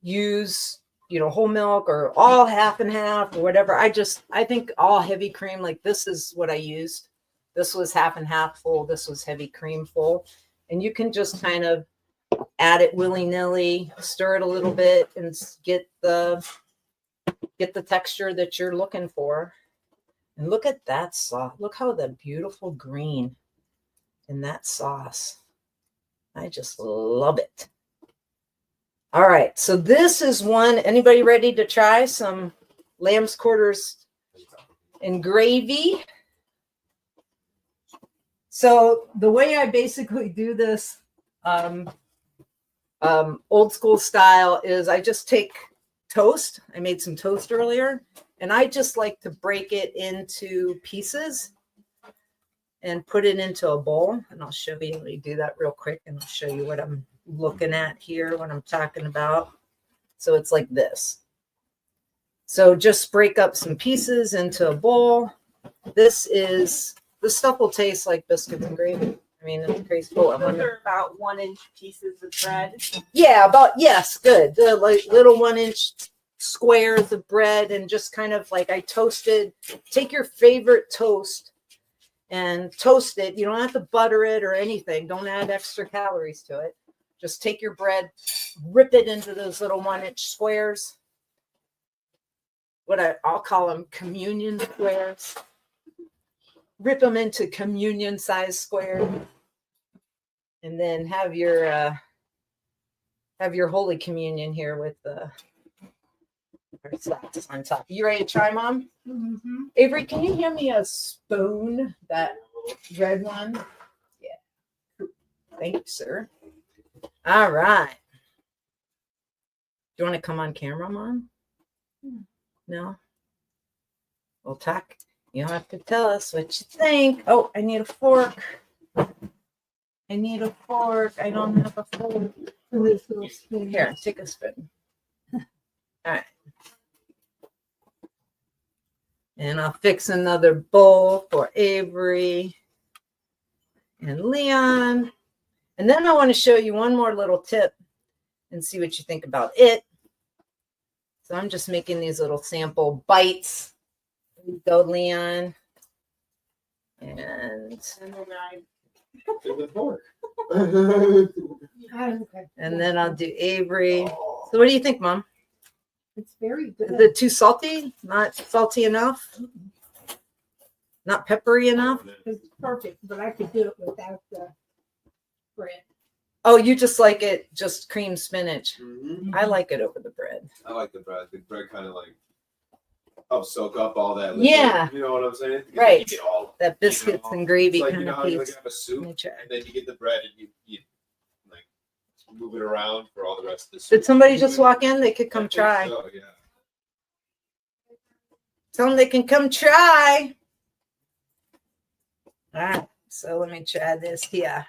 use whole milk or all half and half or whatever. I think all heavy cream, like this is what I used. This was half and half full. This was heavy cream full. And you can just kind of add it willy-nilly, stir it a little bit, and get the texture that you're looking for. And look at that sauce. Look how the beautiful green in that sauce. I just love it. All right, so this is one. Anybody ready to try some lamb's quarters and gravy? So the way I basically do this, old school style, is I just take toast. I made some toast earlier, and I just like to break it into pieces and put it into a bowl. And I'll show you. Let me do that real quick, and I'll show you what I'm looking at here, what I'm talking about. So it's like this. So just break up some pieces into a bowl. This stuff will taste like biscuits and gravy. I mean, it's crazy. Those are about 1-inch pieces of bread. Yeah, yes, good. The little 1-inch squares of bread, and just kind of like I toasted. Take your favorite toast and toast it. You don't have to butter it or anything. Don't add extra calories to it. Just take your bread, rip it into those little 1-inch squares. I'll call them communion squares. Rip them into communion size squares, and then have your Holy Communion here with Or sauce on top. You ready to try, Mom? Mm-hmm. Avery, can you hand me a spoon? That red one? Yeah. Thank you, sir. All right. Do you want to come on camera, Mom? No? We'll talk. You don't have to tell us what you think. Oh, I need a fork. I need a fork. I don't have a fork. This little spoon. Here, take a spoon. All right. And I'll fix another bowl for Avery and Leon. And then I want to show you one more little tip and see what you think about it. So I'm just making these little sample bites. There you go, Leon. And And then I With the fork. then I'll do Avery. So what do you think, Mom? It's very Is good. it too salty? Not salty enough? Not peppery enough? It's perfect, but I could do it without the bread. Oh, you just like it just cream spinach. Mhm. I like it over the bread. I like the bread. The bread kind of like helps soak up all that. Yeah. You know what I'm saying? Because Right. You get all, That biscuits know, and gravy it's like, kind you know of how you piece. like have a soup Let me try. and then you get the bread and you like move it around for all the rest of the soup. Did somebody just walk in? They could I come think try. so, yeah. Tell them they can come try. All right. So let me try this here.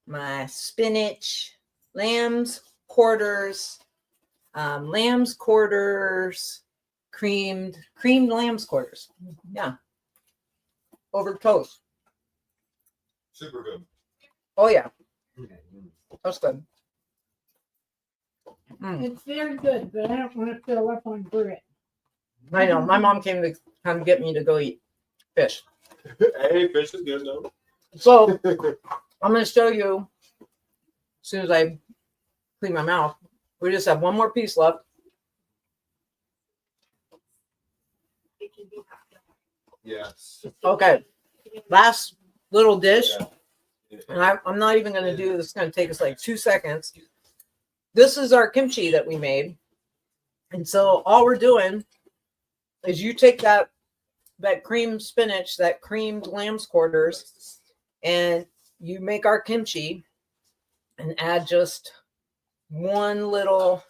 My spinach, lamb's quarters, creamed lamb's quarters. Yeah. Over toast. Super good. Oh yeah, that's good. Mm. It's very good, but I don't want to fill up on bread. I know. My mom came to come get me to go eat fish. Hey, fish is good though. So I'm going to show you as soon as I clean my mouth. We just have one more piece left. it can be Yes. Okay. Last little dish. Yeah. And I'm not even going to do this. It's going to take us like 2 seconds. This is our kimchi that we made. And so all we're doing is you take that creamed spinach, that creamed lamb's quarters, and you make our kimchi and add just one little,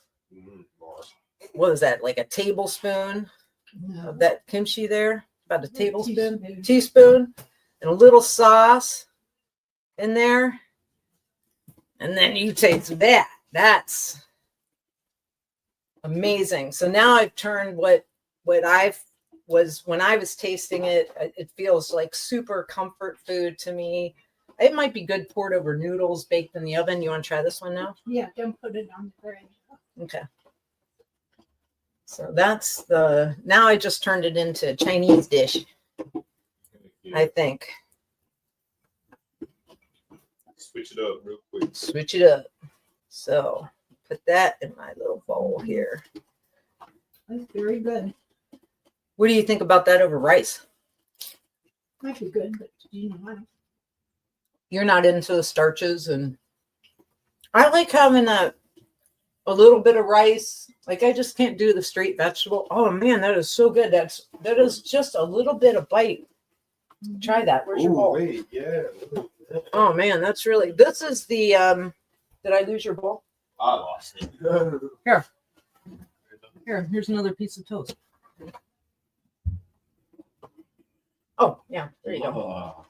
what is that, like a tablespoon No. of that kimchi there? About a tablespoon, Teaspoon. teaspoon, and a little sauce in there. And then you taste that. That's amazing. So now I've turned what I've was when I was tasting it, it feels like super comfort food to me. It might be good poured over noodles baked in the oven. You want to try this one now? Yeah, don't put it on the bread. Okay. So that's now I just turned it into a Chinese dish, I think. Switch it up real quick. Switch it up. So put that in my little bowl here. That's very good. What do you think about that over rice? Might be good, but you know, You're not into the starches, and I like having a little bit of rice. Like I just can't do the straight vegetable. Oh man, that is so good. That is just a little bit of bite. Try that. Where's your Ooh, bowl? wait, yeah. Oh man, this is the did I lose your bowl? I lost it. Here's another piece of toast. Oh yeah, there you go.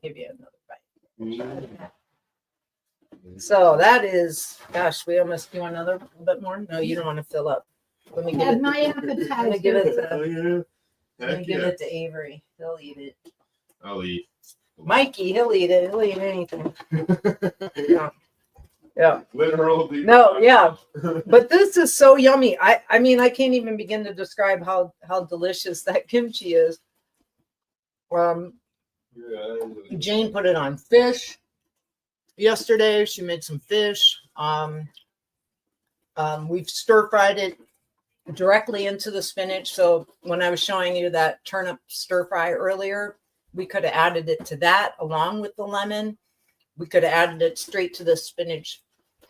Give you another bite. So that is, gosh, we almost do another bit more. No, you don't want to fill up. Let me give have it. my Let me give appetizer. it Oh, to. yeah. Let me Heck give yeah. it to Avery. He'll eat it. I'll eat. Mikey, he'll eat it. He'll eat anything. Yeah. Yeah. Literal. No, yeah. But this is so yummy. I mean, I can't even begin to describe how delicious that kimchi is. Yeah, Jane put it on fish yesterday. She made some fish. We've stir fried it directly into the spinach. So when I was showing you that turnip stir fry earlier, we could have added it to that along with the lemon. We could have added it straight to the spinach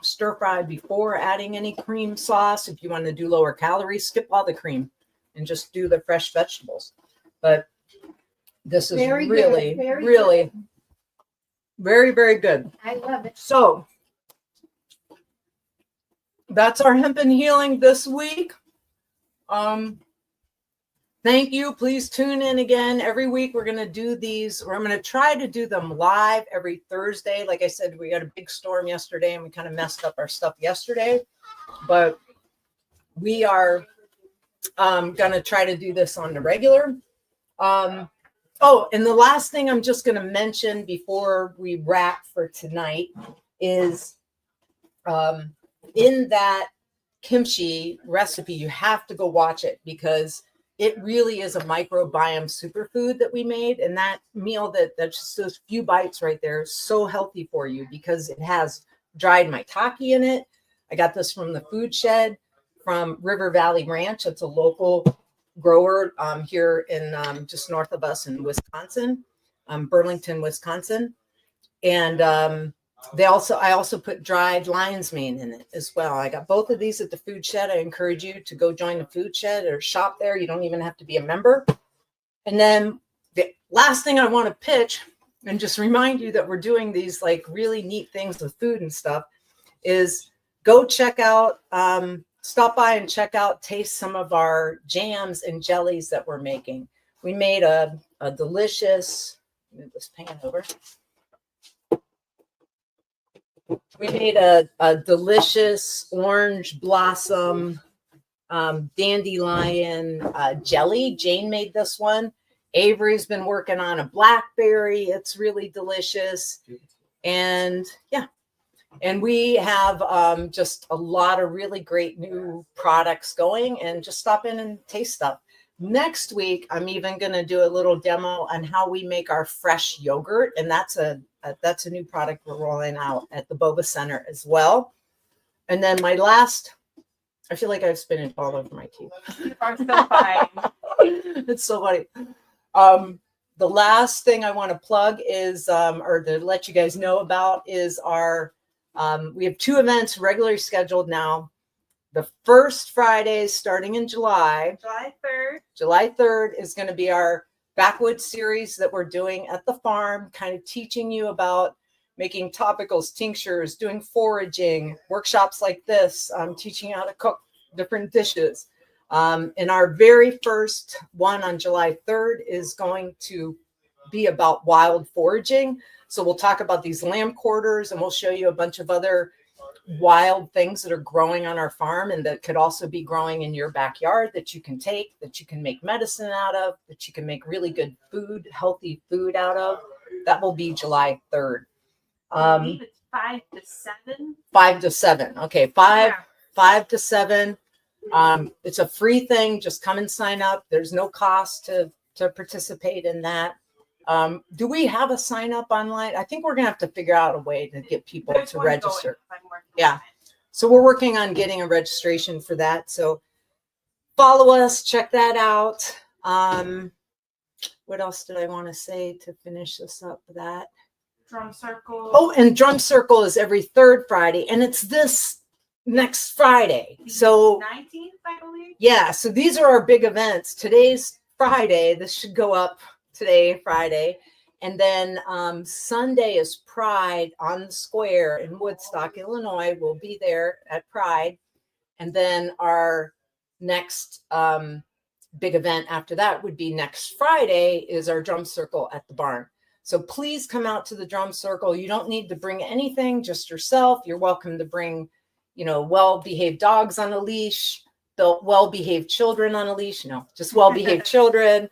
stir fry before adding any cream sauce. If you want to do lower calories, skip all the cream and just do the fresh vegetables. But this is Very good, really, very really, good. very, very good. I love it. So that's our hemp and healing this week. Thank you. Please tune in again. Every week we're going to do these, or I'm going to try to do them live every Thursday. Like I said, we had a big storm yesterday and we kind of messed up our stuff yesterday, but we are going to try to do this on the regular. Oh, and the last thing I'm just going to mention before we wrap for tonight is in that kimchi recipe, you have to go watch it because it really is a microbiome superfood that we made. And that meal, that's just those few bites right there, is so healthy for you because it has dried maitake in it. I got this from the food shed from River Valley Ranch. It's a local grower here in just north of us in Wisconsin, Burlington, Wisconsin. And I also put dried lion's mane in it as well. I got both of these at the food shed. I encourage you to go join the food shed or shop there. You don't even have to be a member. And then the last thing I want to pitch and just remind you that we're doing these like really neat things with food and stuff is go check out, stop by and check out, taste some of our jams and jellies that we're making. We made a delicious, move this pan over. We made a delicious orange blossom dandelion jelly. Jane made this one. Avery's been working on a blackberry. It's really delicious. And yeah, and we have just a lot of really great new products going, and just stop in and taste stuff. Next week, I'm even going to do a little demo on how we make our fresh yogurt. And that's a new product we're rolling out at the Boba Center as well. And then my last, I feel like I have spinach all over my teeth. You are so fine. It's so funny. The last thing I want to plug is, or to let you guys know about, is our, we have 2 events regularly scheduled now. The first Friday starting in July. July 3rd is going to be our backwoods series that we're doing at the farm, kind of teaching you about making topicals, tinctures, doing foraging, workshops like this, teaching you how to cook different dishes. And our very first one on July 3rd is going to be about wild foraging. So we'll talk about these lamb quarters, and we'll show you a bunch of other wild things that are growing on our farm and that could also be growing in your backyard that you can take, that you can make medicine out of, that you can make really good food, healthy food out of. That will be July 3rd. I believe it's 5 to 7. 5 to 7. Okay, 5 to 7. It's a free thing. Just come and sign up. There's no cost to participate in that. Do we have a sign up online? I think we're gonna have to figure out a way to get people to register. Yeah. So we're working on getting a registration for that. So follow us, check that out. What else did I want to say to finish this up? That Drum circle. Oh, and Drum Circle is every 3rd Friday, and it's this next Friday. So 19th, I believe. yeah, so these are our big events. Today's Friday. This should go up today, Friday. And then Sunday is Pride on the Square in Woodstock, Illinois. We'll be there at Pride. And then our next big event after that would be next Friday is our Drum Circle at the barn. So please come out to the Drum Circle. You don't need to bring anything, just yourself. You're welcome to bring, well-behaved dogs on a leash, well-behaved children on a leash. No, just well-behaved children.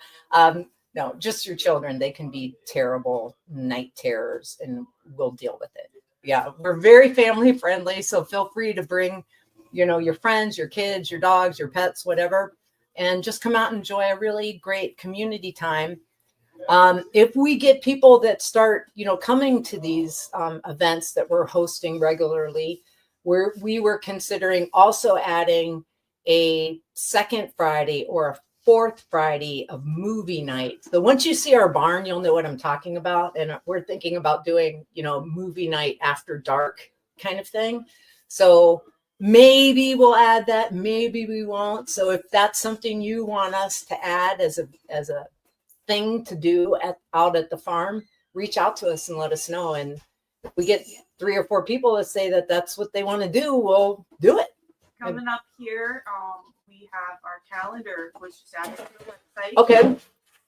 No, just your children. They can be terrible night terrors, and we'll deal with it. Yeah, we're very family friendly. So feel free to bring, your friends, your kids, your dogs, your pets, whatever, and just come out and enjoy a really great community time. If we get people that start, coming to these events that we're hosting regularly, we were considering also adding a second Friday or a fourth Friday of movie night. So once you see our barn, you'll know what I'm talking about. And we're thinking about doing, movie night after dark kind of thing. So maybe we'll add that, maybe we won't. So if that's something you want us to add as a thing to do out at the farm, reach out to us and let us know. And if we get 3 or 4 people that say that that's what they want to do, we'll do it. Coming up here, we have our calendar, which is added to the website. Okay.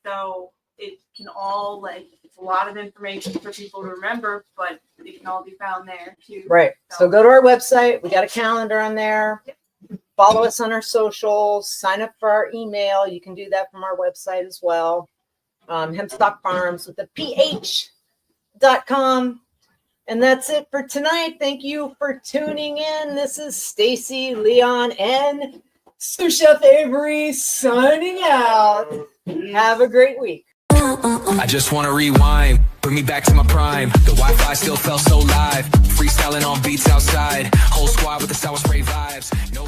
So it can all, it's a lot of information for people to remember, but it can all be found there too. Right. So go to our website. We got a calendar on there. Follow us on our socials. Sign up for our email. You can do that from our website as well. Hempstock Farms with the PH.com. And that's it for tonight. Thank you for tuning in. This is Stacy, Leon, and Sous Chef Avery signing out. Have a great week. I just wanna rewind, bring me back to my prime. The Wi-Fi still felt so live, freestyling on beats outside. Whole squad with the sour spray vibes. No